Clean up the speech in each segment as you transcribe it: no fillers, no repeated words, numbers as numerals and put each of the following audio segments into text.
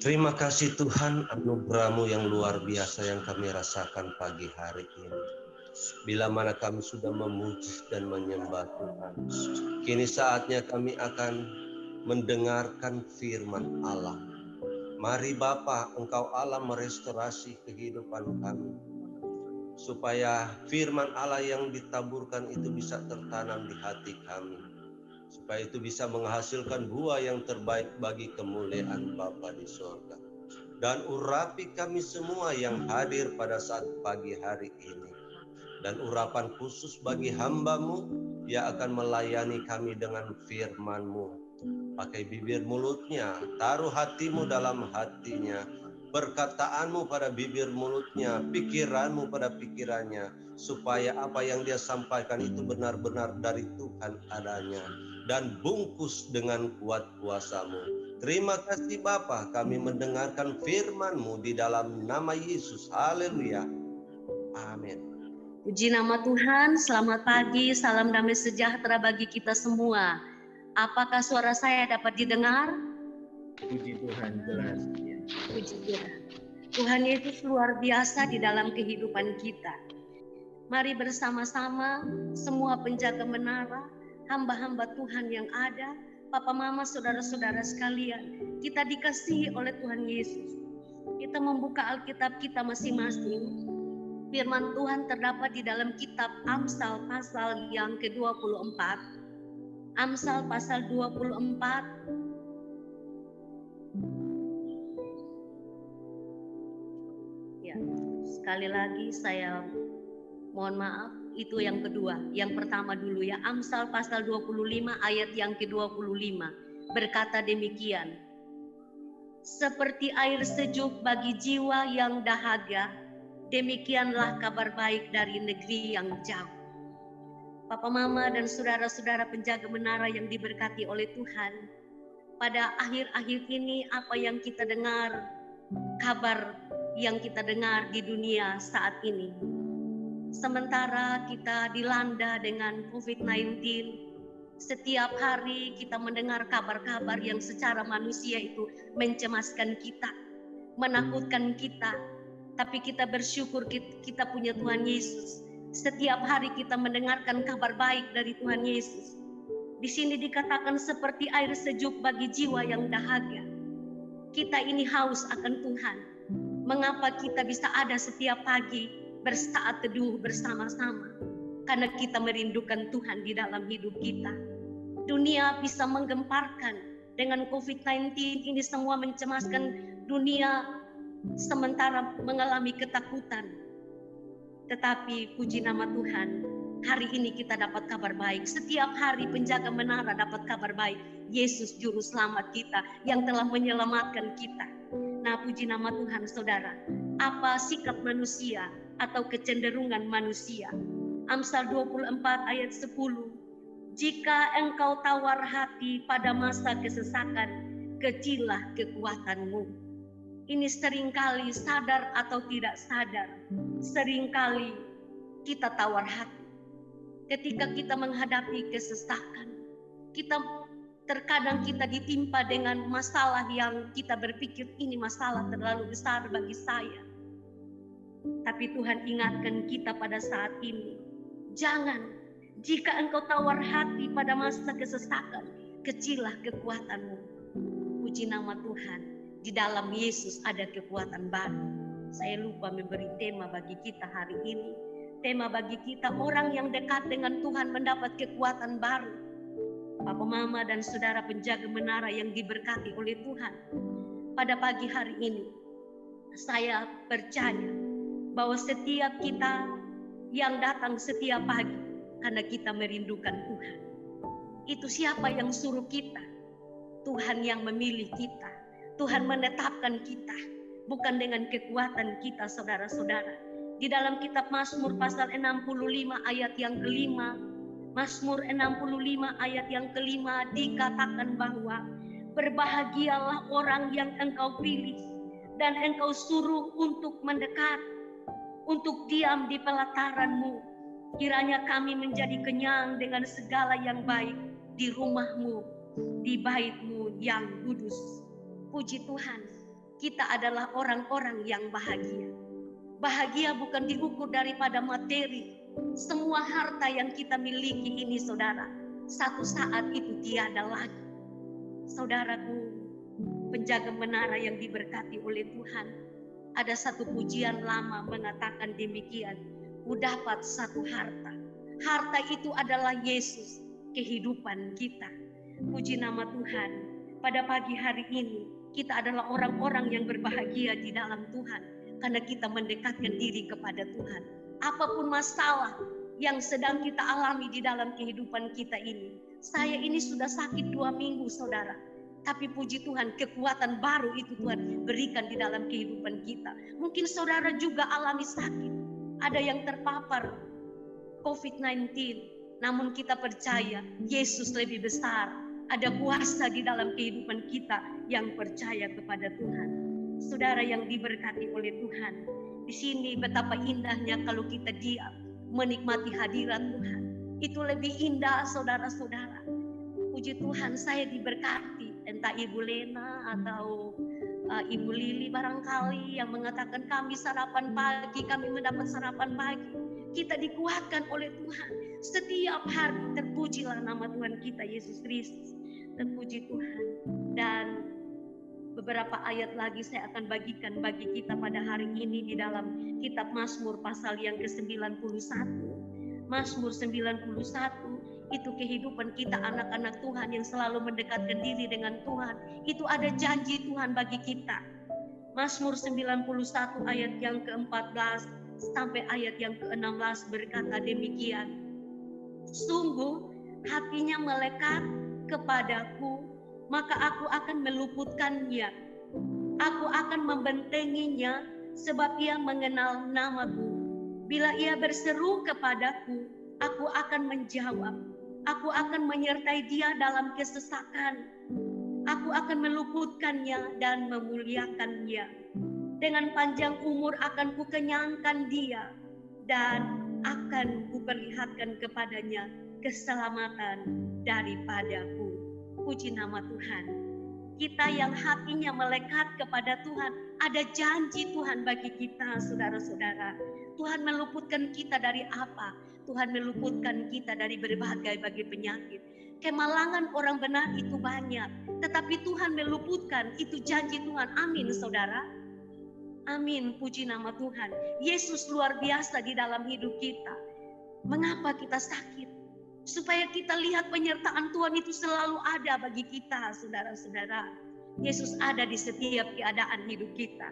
Terima kasih Tuhan, anugerah-Mu yang luar biasa yang kami rasakan pagi hari ini. Bila mana kami sudah memuji dan menyembah Tuhan, kini saatnya kami akan mendengarkan firman Allah. Mari Bapa, Engkau Allah merestorasi kehidupan kami, supaya firman Allah yang ditaburkan itu bisa tertanam di hati kami, supaya itu bisa menghasilkan buah yang terbaik bagi kemuliaan Bapa di surga. Dan urapi kami semua yang hadir pada saat pagi hari ini. Dan urapan khusus bagi hamba-Mu yang akan melayani kami dengan firman-Mu. Pakai bibir mulutnya, taruh hati-Mu dalam hatinya, perkataan-Mu pada bibir mulutnya, pikiran-Mu pada pikirannya, supaya apa yang dia sampaikan itu benar-benar dari Tuhan adanya, dan bungkus dengan kuat kuasa-Mu. Terima kasih Bapa, kami mendengarkan firman-Mu di dalam nama Yesus. Haleluya. Amin. Puji nama Tuhan, selamat pagi, salam damai sejahtera bagi kita semua. Apakah suara saya dapat didengar? Puji Tuhan, jelas. Puji Tuhan. Tuhan Yesus luar biasa di dalam kehidupan kita. Mari bersama-sama semua penjaga menara, hamba-hamba Tuhan yang ada, Papa Mama, saudara-saudara sekalian, kita dikasihi oleh Tuhan Yesus. Kita membuka Alkitab kita masing-masing. Firman Tuhan terdapat di dalam kitab Amsal pasal yang ke-24. Amsal pasal 24. Ya, sekali lagi saya mohon maaf, itu yang kedua. Yang pertama dulu ya, Amsal pasal 25 ayat yang ke-25. Berkata demikian. Seperti air sejuk bagi jiwa yang dahaga, demikianlah kabar baik dari negeri yang jauh. Papa Mama dan saudara-saudara penjaga menara yang diberkati oleh Tuhan, pada akhir-akhir ini apa yang kita dengar, kabar yang kita dengar di dunia saat ini. Sementara kita dilanda dengan COVID-19, setiap hari kita mendengar kabar-kabar yang secara manusia itu mencemaskan kita, menakutkan kita. Tapi kita bersyukur kita punya Tuhan Yesus. Setiap hari kita mendengarkan kabar baik dari Tuhan Yesus. Di sini dikatakan seperti air sejuk bagi jiwa yang dahaga. Kita ini haus akan Tuhan. Mengapa kita bisa ada setiap pagi bersaat teduh bersama-sama? Karena kita merindukan Tuhan di dalam hidup kita. Dunia bisa menggemparkan dengan COVID-19 ini, semua mencemaskan dunia, sementara mengalami ketakutan. Tetapi puji nama Tuhan, hari ini kita dapat kabar baik. Setiap hari penjaga menara dapat kabar baik. Yesus juru selamat kita yang telah menyelamatkan kita. Nah, puji nama Tuhan saudara. Apa sikap manusia atau kecenderungan manusia? Amsal 24 ayat 10. Jika engkau tawar hati pada masa kesesakan, kecillah kekuatanmu. Ini seringkali sadar atau tidak sadar, seringkali kita tawar hati. Ketika kita menghadapi kesesakan, terkadang kita ditimpa dengan masalah yang kita berpikir ini masalah terlalu besar bagi saya. Tapi Tuhan ingatkan kita pada saat ini, jangan, jika engkau tawar hati pada masa kesesakan, kecillah kekuatanmu. Puji nama Tuhan. Di dalam Yesus ada kekuatan baru. Saya lupa memberi tema bagi kita hari ini. Tema bagi kita, orang yang dekat dengan Tuhan mendapat kekuatan baru. Papa Mama dan saudara penjaga menara yang diberkati oleh Tuhan. Pada pagi hari ini, saya percaya bahwa setiap kita yang datang setiap pagi, karena kita merindukan Tuhan. Itu siapa yang suruh kita? Tuhan yang memilih kita. Tuhan menetapkan kita, bukan dengan kekuatan kita, saudara-saudara. Di dalam kitab Mazmur pasal 65 ayat yang kelima, Mazmur 65 ayat yang kelima dikatakan bahwa berbahagialah orang yang engkau pilih dan engkau suruh untuk mendekat, untuk diam di pelataranmu. Kiranya kami menjadi kenyang dengan segala yang baik di rumahmu, di baitmu yang kudus. Puji Tuhan, kita adalah orang-orang yang bahagia. Bahagia bukan diukur daripada materi. Semua harta yang kita miliki ini, saudara, satu saat itu tiada lagi. Saudaraku, penjaga menara yang diberkati oleh Tuhan, ada satu pujian lama mengatakan demikian, ku dapat satu harta. Harta itu adalah Yesus, kehidupan kita. Puji nama Tuhan. Pada pagi hari ini, kita adalah orang-orang yang berbahagia di dalam Tuhan, karena kita mendekatkan diri kepada Tuhan. Apapun masalah yang sedang kita alami di dalam kehidupan kita ini. Saya ini sudah sakit 2 minggu, saudara. Tapi puji Tuhan, kekuatan baru itu Tuhan berikan di dalam kehidupan kita. Mungkin saudara juga alami sakit. Ada yang terpapar COVID-19. Namun kita percaya Yesus lebih besar. Ada kuasa di dalam kehidupan kita yang percaya kepada Tuhan. Saudara yang diberkati oleh Tuhan. Di sini betapa indahnya kalau kita diam, menikmati hadirat Tuhan. Itu lebih indah, saudara-saudara. Puji Tuhan, saya diberkati. Entah Ibu Lena atau Ibu Lili barangkali yang mengatakan kami sarapan pagi, kami mendapat sarapan pagi. Kita dikuatkan oleh Tuhan. Setiap hari terpujilah nama Tuhan kita Yesus Kristus. Terpuji Tuhan. Dan beberapa ayat lagi saya akan bagikan bagi kita pada hari ini di dalam kitab Mazmur pasal yang ke-91. Mazmur 91 itu kehidupan kita anak-anak Tuhan yang selalu mendekatkan diri dengan Tuhan. Itu ada janji Tuhan bagi kita. Mazmur 91 ayat yang ke-14 sampai ayat yang ke-16 berkata demikian. Sungguh hatinya melekat kepadaku, maka aku akan meluputkannya. Aku akan membentenginya sebab ia mengenal namaku. Bila ia berseru kepadaku, aku akan menjawab. Aku akan menyertai dia dalam kesesakan. Aku akan meluputkannya dan memuliakannya. Dengan panjang umur akan kukenyangkan dia dan akan kuperlihatkan kepadanya keselamatan daripadaku. Puji nama Tuhan. Kita yang hatinya melekat kepada Tuhan, ada janji Tuhan bagi kita, saudara-saudara. Tuhan meluputkan kita dari apa? Tuhan meluputkan kita dari berbagai penyakit. Kemalangan orang benar itu banyak, tetapi Tuhan meluputkan, itu janji Tuhan. Amin, saudara. Amin, puji nama Tuhan. Yesus luar biasa di dalam hidup kita. Mengapa kita sakit? Supaya kita lihat penyertaan Tuhan itu selalu ada bagi kita, saudara-saudara. Yesus ada di setiap keadaan hidup kita.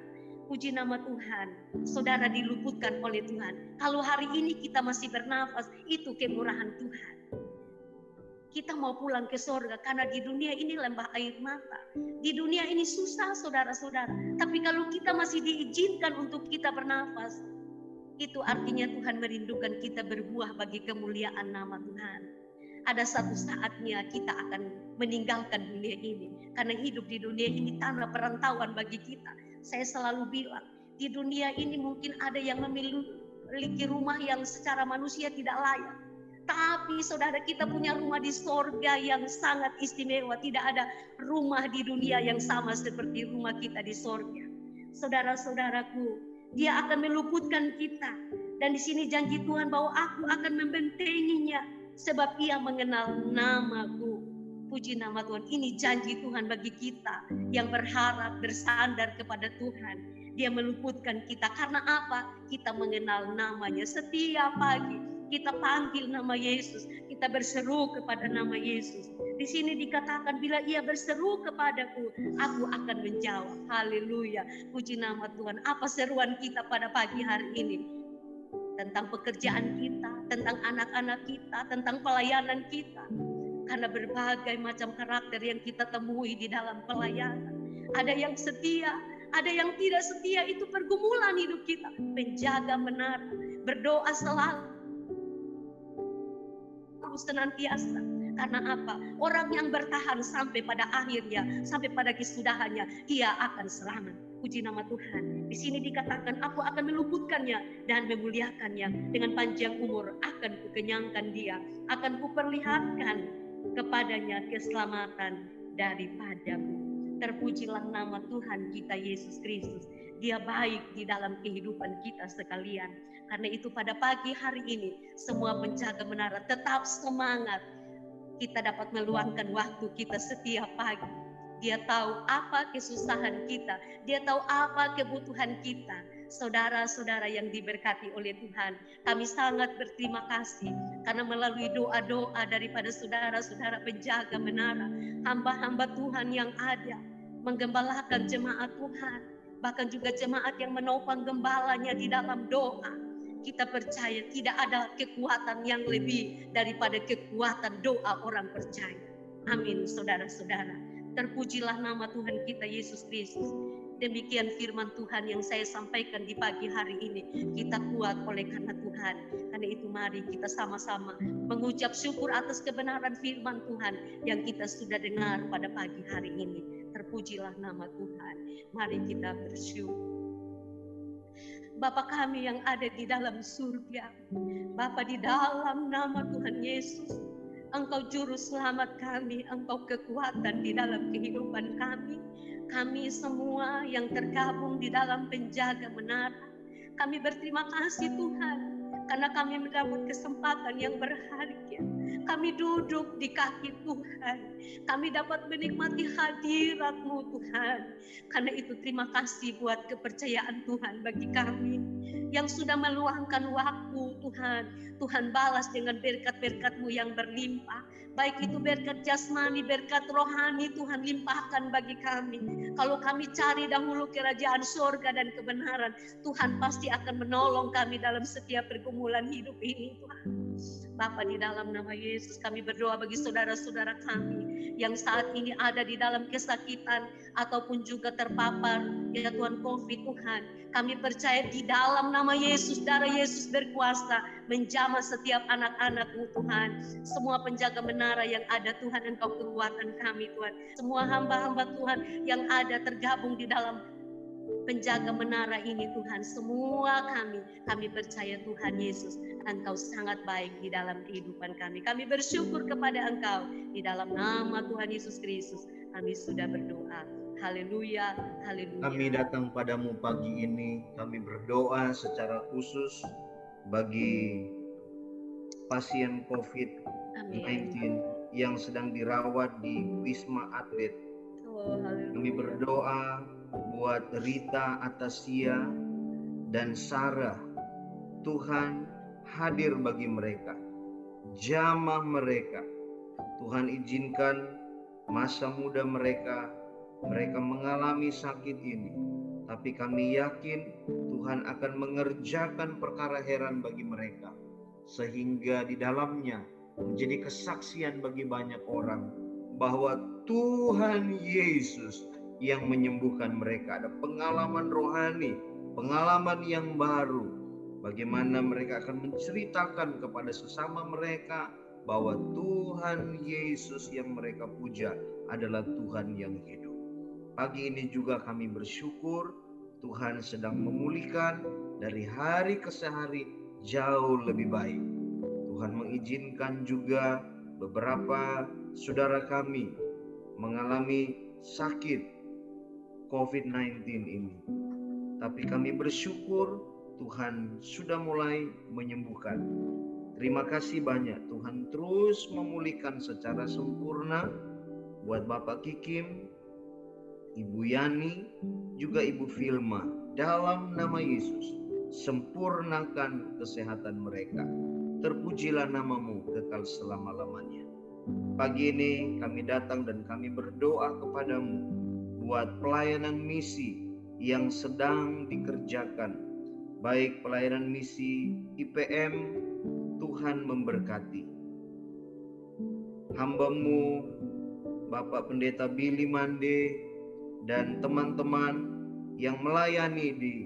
Puji nama Tuhan, saudara diluputkan oleh Tuhan. Kalau hari ini kita masih bernafas, itu kemurahan Tuhan. Kita mau pulang ke surga karena di dunia ini lembah air mata. Di dunia ini susah, saudara-saudara. Tapi kalau kita masih diizinkan untuk kita bernafas, itu artinya Tuhan merindukan kita berbuah bagi kemuliaan nama Tuhan. Ada satu saatnya kita akan meninggalkan dunia ini. Karena hidup di dunia ini tanah perantauan bagi kita. Saya selalu bilang, di dunia ini mungkin ada yang memiliki rumah yang secara manusia tidak layak. Tapi saudara, kita punya rumah di sorga yang sangat istimewa. Tidak ada rumah di dunia yang sama seperti rumah kita di sorga. Saudara-saudaraku, Dia akan meluputkan kita. Dan di sini janji Tuhan bahwa aku akan membentenginya sebab Ia mengenal namaku. Puji nama Tuhan. Ini janji Tuhan bagi kita yang berharap bersandar kepada Tuhan. Dia meluputkan kita karena apa? Kita mengenal namanya. Setiap pagi kita panggil nama Yesus, kita berseru kepada nama Yesus. Di sini dikatakan bila ia berseru kepadaku, aku akan menjawab. Haleluya. Puji nama Tuhan. Apa seruan kita pada pagi hari ini? Tentang pekerjaan kita, tentang anak-anak kita, tentang pelayanan kita. Karena berbagai macam karakter yang kita temui di dalam pelayanan. Ada yang setia, ada yang tidak setia, itu pergumulan hidup kita. Penjaga menara, berdoa selalu senantiasa. Karena apa? Orang yang bertahan sampai pada akhirnya, sampai pada kesudahannya, ia akan selamat. Puji nama Tuhan. Di sini dikatakan, aku akan meluputkannya dan memuliakannya. Dengan panjang umur akan kukenyangkan dia, akan kuperlihatkan kepadanya keselamatan daripadaku. Terpujilah nama Tuhan kita Yesus Kristus. Dia baik di dalam kehidupan kita sekalian. Karena itu pada pagi hari ini semua penjaga menara tetap semangat. Kita dapat meluangkan waktu kita setiap pagi. Dia tahu apa kesusahan kita. Dia tahu apa kebutuhan kita. Saudara-saudara yang diberkati oleh Tuhan, kami sangat berterima kasih karena melalui doa-doa daripada saudara-saudara penjaga menara, hamba-hamba Tuhan yang ada menggembalakan jemaat Tuhan, bahkan juga jemaat yang menopang gembalanya di dalam doa. Kita percaya tidak ada kekuatan yang lebih daripada kekuatan doa orang percaya. Amin, saudara-saudara. Terpujilah nama Tuhan kita Yesus Kristus. Demikian firman Tuhan yang saya sampaikan di pagi hari ini. Kita kuat oleh karena Tuhan. Karena itu mari kita sama-sama mengucap syukur atas kebenaran firman Tuhan yang kita sudah dengar pada pagi hari ini. Terpujilah nama Tuhan. Mari kita bersyukur. Bapa kami yang ada di dalam surga, Bapa di dalam nama Tuhan Yesus, Engkau juru selamat kami, Engkau kekuatan di dalam kehidupan kami. Kami semua yang tergabung di dalam penjaga menara, kami berterima kasih Tuhan, karena kami mendapat kesempatan yang berharga. Kami duduk di kaki Tuhan, kami dapat menikmati hadirat-Mu Tuhan. Karena itu terima kasih buat kepercayaan Tuhan bagi kami yang sudah meluangkan waktu Tuhan. Tuhan balas dengan berkat-berkat-Mu yang berlimpah. Baik itu berkat jasmani, berkat rohani, Tuhan limpahkan bagi kami. Kalau kami cari dahulu kerajaan surga dan kebenaran, Tuhan pasti akan menolong kami dalam setiap pergumulan hidup ini Tuhan. Bapa di dalam nama Yesus kami berdoa bagi saudara-saudara kami yang saat ini ada di dalam kesakitan ataupun juga terpapar ya Tuhan COVID Tuhan. Kami percaya di dalam nama Yesus, darah Yesus berkuasa menjamah setiap anak-anak-Mu Tuhan. Semua penjaga menara yang ada Tuhan, Engkau kekuatan kami Tuhan. Semua hamba-hamba Tuhan yang ada tergabung di dalam penjaga menara ini Tuhan, semua kami percaya Tuhan Yesus, Engkau sangat baik di dalam kehidupan kami. Kami bersyukur kepada Engkau di dalam nama Tuhan Yesus Kristus. Kami sudah berdoa. Haleluya, haleluya. Kami datang padamu pagi ini, kami berdoa secara khusus bagi pasien COVID-19 yang sedang dirawat di Wisma Atlet. Kami berdoa buat Rita, Atasia, dan Sarah. Tuhan hadir bagi mereka, jamah mereka. Tuhan izinkan masa muda mereka mengalami sakit ini, tapi kami yakin Tuhan akan mengerjakan perkara heran bagi mereka, sehingga di dalamnya menjadi kesaksian bagi banyak orang bahwa Tuhan Yesus yang menyembuhkan mereka. Ada pengalaman rohani, pengalaman yang baru, bagaimana mereka akan menceritakan kepada sesama mereka bahwa Tuhan Yesus yang mereka puja adalah Tuhan yang hidup. Pagi ini juga kami bersyukur Tuhan sedang memulihkan dari hari ke hari jauh lebih baik. Tuhan mengizinkan juga beberapa saudara kami mengalami sakit COVID-19 ini. Tapi kami bersyukur Tuhan sudah mulai menyembuhkan. Terima kasih banyak, Tuhan terus memulihkan secara sempurna buat Bapak Kikim, Ibu Yani, juga Ibu Filma. Dalam nama Yesus, sempurnakan kesehatan mereka. Terpujilah nama-Mu kekal selama-lamanya. Pagi ini kami datang dan kami berdoa kepada-Mu buat pelayanan misi yang sedang dikerjakan. Baik pelayanan misi IPM, Tuhan memberkati. Hamba-Mu Bapak Pendeta Billy Mande dan teman-teman yang melayani di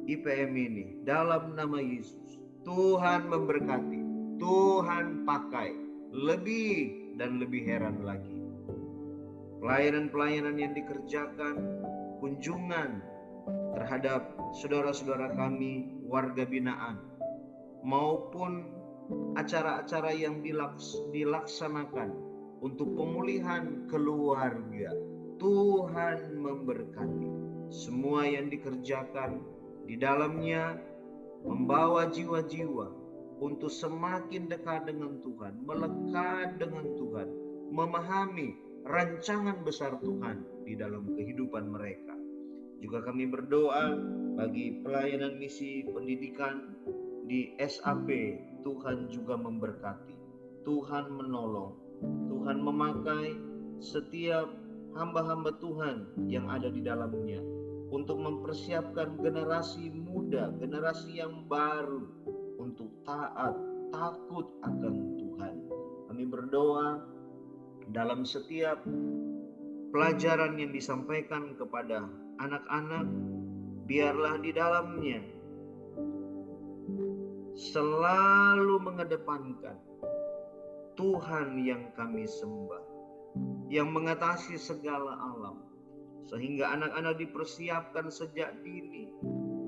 IPM ini, dalam nama Yesus, Tuhan memberkati, Tuhan pakai lebih dan lebih heran lagi. Pelayanan-pelayanan yang dikerjakan, kunjungan terhadap saudara-saudara kami warga binaan, maupun acara-acara yang dilaksanakan untuk pemulihan keluarga. Tuhan memberkati semua yang dikerjakan di dalamnya, membawa jiwa-jiwa untuk semakin dekat dengan Tuhan, melekat dengan Tuhan, memahami rancangan besar Tuhan di dalam kehidupan mereka. Juga kami berdoa bagi pelayanan misi pendidikan di SAP. Tuhan juga memberkati, Tuhan menolong, Tuhan memakai setiap hamba-hamba Tuhan yang ada di dalamnya untuk mempersiapkan generasi muda, generasi yang baru untuk taat, takut akan Tuhan. Kami berdoa dalam setiap pelajaran yang disampaikan kepada anak-anak, biarlah di dalamnya selalu mengedepankan Tuhan yang kami sembah, yang mengatasi segala alam, sehingga anak-anak dipersiapkan sejak dini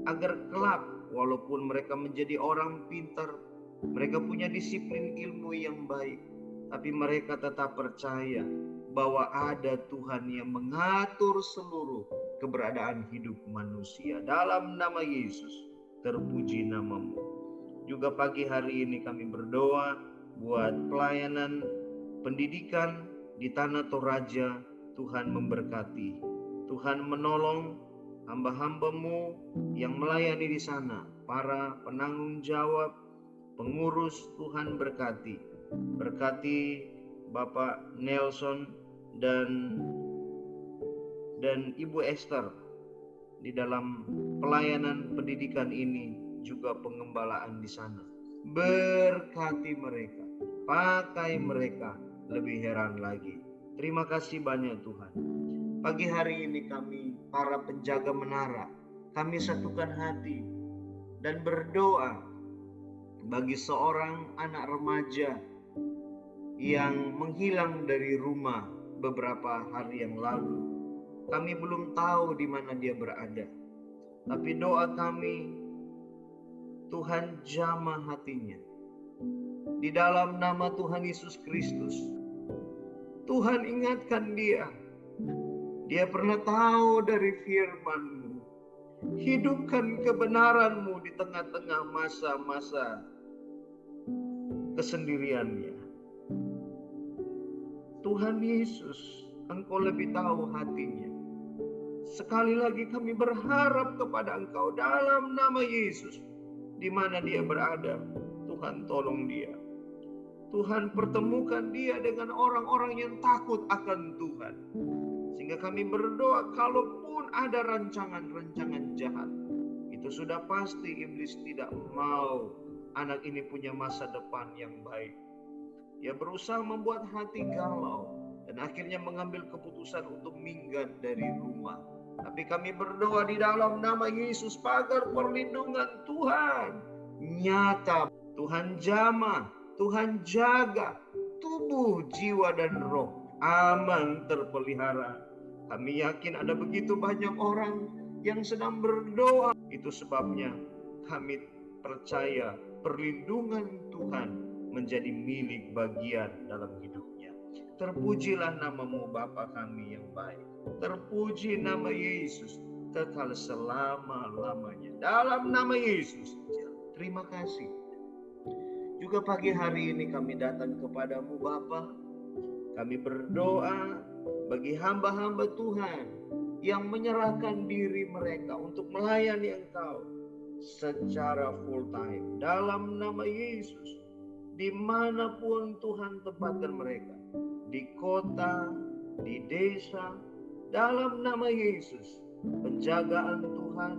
agar kelak walaupun mereka menjadi orang pintar, mereka punya disiplin ilmu yang baik, tapi mereka tetap percaya bahwa ada Tuhan yang mengatur seluruh keberadaan hidup manusia. Dalam nama Yesus, terpuji namamu. Juga pagi hari ini kami berdoa buat pelayanan pendidikan di Tanah Toraja. Tuhan memberkati, Tuhan menolong hamba-hambamu yang melayani di sana, para penanggung jawab, pengurus. Tuhan berkati, berkati Bapak Nelson dan Ibu Esther di dalam pelayanan pendidikan ini, juga pengembalaan di sana. Berkati mereka, pakai mereka lebih heran lagi. Terima kasih banyak Tuhan. Pagi hari ini kami, para penjaga menara, kami satukan hati dan berdoa bagi seorang anak remaja yang menghilang dari rumah beberapa hari yang lalu. Kami belum tahu di mana dia berada, tapi doa kami, Tuhan jamah hatinya. Di dalam nama Tuhan Yesus Kristus, Tuhan ingatkan dia. Dia pernah tahu dari firman-Mu. Hidupkan kebenaran-Mu di tengah-tengah masa-masa kesendiriannya. Tuhan Yesus, Engkau lebih tahu hatinya. Sekali lagi kami berharap kepada Engkau dalam nama Yesus. Di mana dia berada, Tuhan tolong dia. Tuhan pertemukan dia dengan orang-orang yang takut akan Tuhan. Sehingga kami berdoa, kalaupun ada rancangan-rancangan jahat, itu sudah pasti iblis tidak mau anak ini punya masa depan yang baik. Dia berusaha membuat hati galau dan akhirnya mengambil keputusan untuk minggat dari rumah. Tapi kami berdoa di dalam nama Yesus, pagar perlindungan Tuhan nyata. Tuhan jamah, Tuhan jaga tubuh, jiwa, dan roh aman terpelihara. Kami yakin ada begitu banyak orang yang sedang berdoa. Itu sebabnya kami percaya perlindungan Tuhan menjadi milik bagian dalam hidupnya. Terpujilah namamu Bapa kami yang baik. Terpuji nama Yesus kekal selama-lamanya. Dalam nama Yesus. Terima kasih. Juga pagi hari ini kami datang kepadamu Bapa. Kami berdoa bagi hamba-hamba Tuhan yang menyerahkan diri mereka untuk melayani Engkau secara full time. Dalam nama Yesus, dimanapun Tuhan tempatkan mereka, di kota, di desa, dalam nama Yesus, penjagaan Tuhan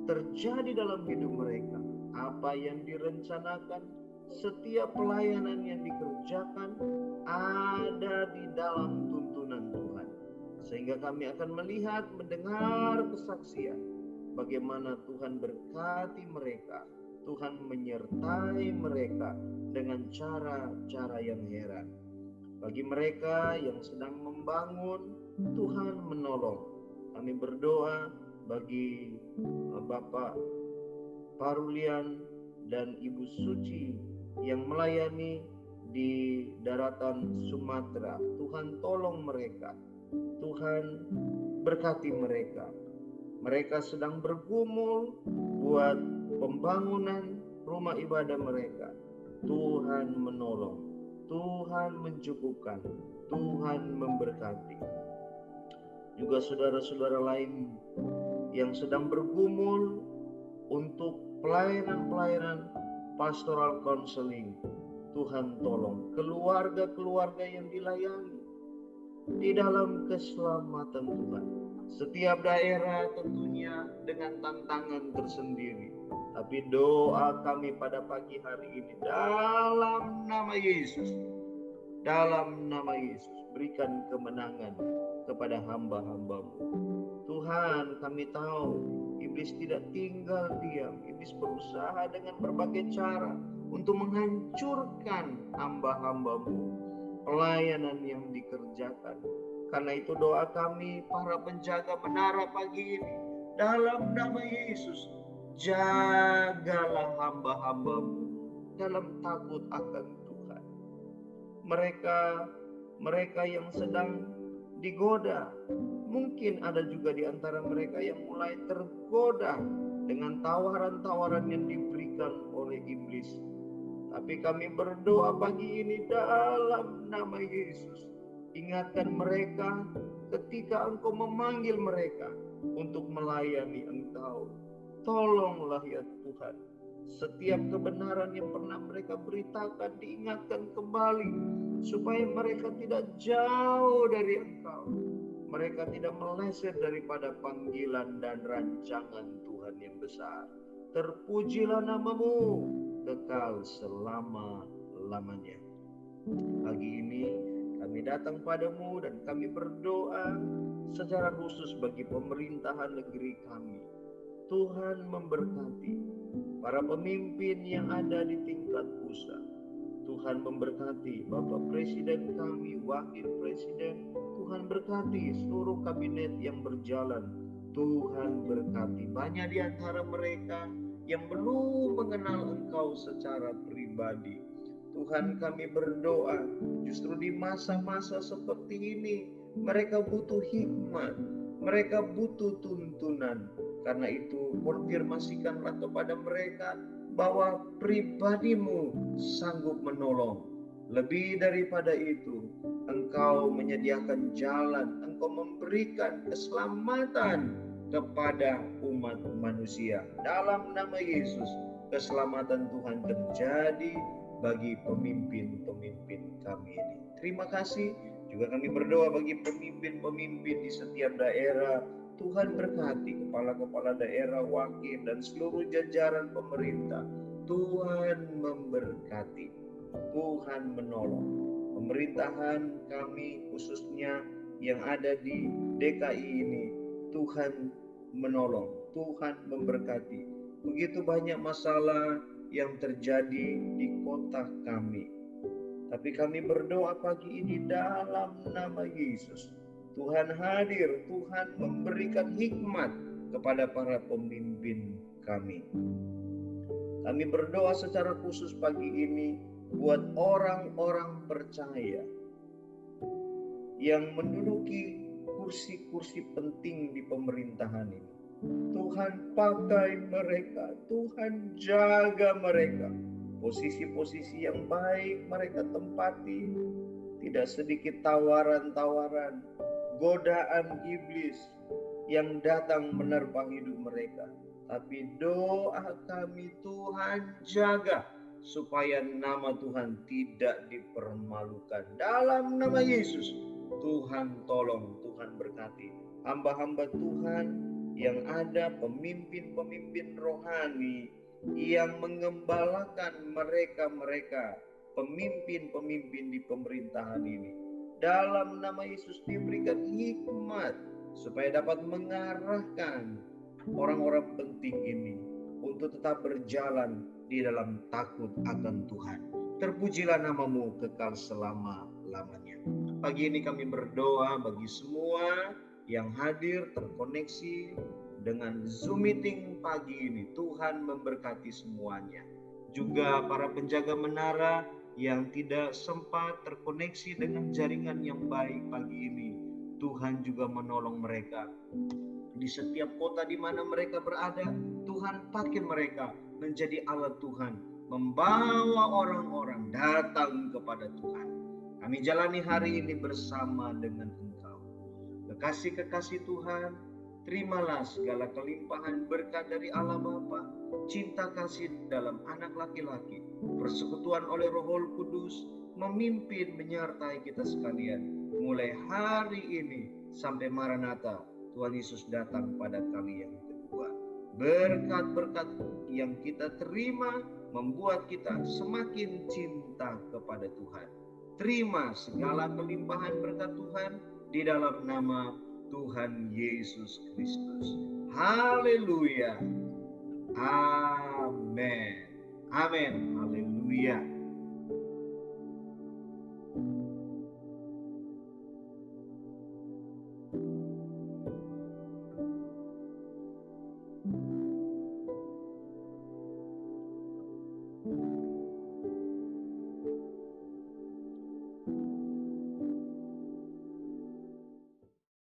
terjadi dalam hidup mereka. Apa yang direncanakan, setiap pelayanan yang dikerjakan ada di dalam tuntunan Tuhan. Sehingga kami akan melihat, mendengar kesaksian bagaimana Tuhan berkati mereka, Tuhan menyertai mereka dengan cara-cara yang heran. Bagi mereka yang sedang membangun, Tuhan menolong. Kami berdoa bagi Bapak Parulian dan Ibu Suci yang melayani di daratan Sumatera. Tuhan tolong mereka. Tuhan berkati mereka. Mereka sedang bergumul buat pembangunan rumah ibadah mereka. Tuhan menolong, Tuhan mencukupkan, Tuhan memberkati. Juga saudara-saudara lain yang sedang bergumul untuk pelayanan-pelayanan pastoral counseling, Tuhan tolong keluarga-keluarga yang dilayani di dalam keselamatan Tuhan. Setiap daerah tentunya dengan tantangan tersendiri. Tapi doa kami pada pagi hari ini dalam nama Yesus. Dalam nama Yesus, berikan kemenangan kepada hamba-hamba-Mu. Tuhan, kami tahu iblis tidak tinggal diam. Iblis berusaha dengan berbagai cara untuk menghancurkan hamba-hamba-Mu, pelayanan yang dikerjakan. Karena itu doa kami para penjaga menara pagi ini, dalam nama Yesus, jagalah hamba-hamba-Mu dalam takut akan Tuhan. Mereka yang sedang digoda, mungkin ada juga di antara mereka yang mulai tergoda dengan tawaran-tawaran yang diberikan oleh iblis. Tapi kami berdoa pagi ini dalam nama Yesus. Ingatkan mereka ketika Engkau memanggil mereka untuk melayani Engkau. Tolonglah ya Tuhan. Setiap kebenaran yang pernah mereka beritakan diingatkan kembali, supaya mereka tidak jauh dari Engkau. Mereka tidak meleset daripada panggilan dan rancangan Tuhan yang besar. Terpujilah nama-Mu kekal selama-lamanya. Pagi ini kami datang padamu dan kami berdoa secara khusus bagi pemerintahan negeri kami. Tuhan memberkati para pemimpin yang ada di tingkat pusat. Tuhan memberkati Bapak Presiden kami, Wakil Presiden. Tuhan berkati seluruh kabinet yang berjalan. Tuhan berkati banyak di antara mereka yang belum mengenal Engkau secara pribadi. Tuhan, kami berdoa justru di masa-masa seperti ini mereka butuh hikmat, mereka butuh tuntunan. Karena itu konfirmasikanlah kepada mereka bahwa pribadi-Mu sanggup menolong. Lebih daripada itu, Engkau menyediakan jalan, Engkau memberikan keselamatan kepada umat manusia. Dalam nama Yesus, keselamatan Tuhan terjadi bagi pemimpin-pemimpin kami ini. Terima kasih. Juga kami berdoa bagi pemimpin-pemimpin di setiap daerah. Tuhan berkati kepala-kepala daerah, wakil, dan seluruh jajaran pemerintah. Tuhan memberkati, Tuhan menolong. Pemerintahan kami khususnya yang ada di DKI ini, Tuhan menolong, Tuhan memberkati. Begitu banyak masalah yang terjadi di kota kami. Tapi kami berdoa pagi ini dalam nama Yesus. Tuhan hadir, Tuhan memberikan hikmat kepada para pemimpin kami. Kami berdoa secara khusus pagi ini buat orang-orang percaya yang menduduki kursi-kursi penting di pemerintahan ini. Tuhan pakai mereka, Tuhan jaga mereka. Posisi-posisi yang baik mereka tempati. Tidak sedikit tawaran-tawaran, godaan iblis yang datang menerpa hidup mereka. Tapi doa kami, Tuhan jaga supaya nama Tuhan tidak dipermalukan. Dalam nama Yesus, Tuhan tolong, Tuhan berkati hamba-hamba Tuhan yang ada, pemimpin-pemimpin rohani yang mengembalakan mereka-mereka, pemimpin-pemimpin di pemerintahan ini. Dalam nama Yesus diberikan hikmat supaya dapat mengarahkan orang-orang penting ini untuk tetap berjalan di dalam takut akan Tuhan. Terpujilah nama-Mu kekal selama-lamanya. Pagi ini kami berdoa bagi semua yang hadir terkoneksi dengan Zoom meeting pagi ini. Tuhan memberkati semuanya. Juga para penjaga menara yang tidak sempat terkoneksi dengan jaringan yang baik pagi ini, Tuhan juga menolong mereka. Di setiap kota di mana mereka berada, Tuhan pakai mereka menjadi alat Tuhan, membawa orang-orang datang kepada Tuhan. Kami jalani hari ini bersama dengan Engkau. Kekasih-kekasih Tuhan, terimalah segala kelimpahan berkat dari Allah Bapa, cinta kasih dalam anak laki-laki, persekutuan oleh Roh Kudus, memimpin menyertai kita sekalian, mulai hari ini sampai Maranatha, Tuhan Yesus datang pada kali yang kedua. Berkat-berkat yang kita terima membuat kita semakin cinta kepada Tuhan. Terima segala kelimpahan berkat Tuhan di dalam nama Tuhan Yesus Kristus. Haleluya. Amin. Amin. Haleluya.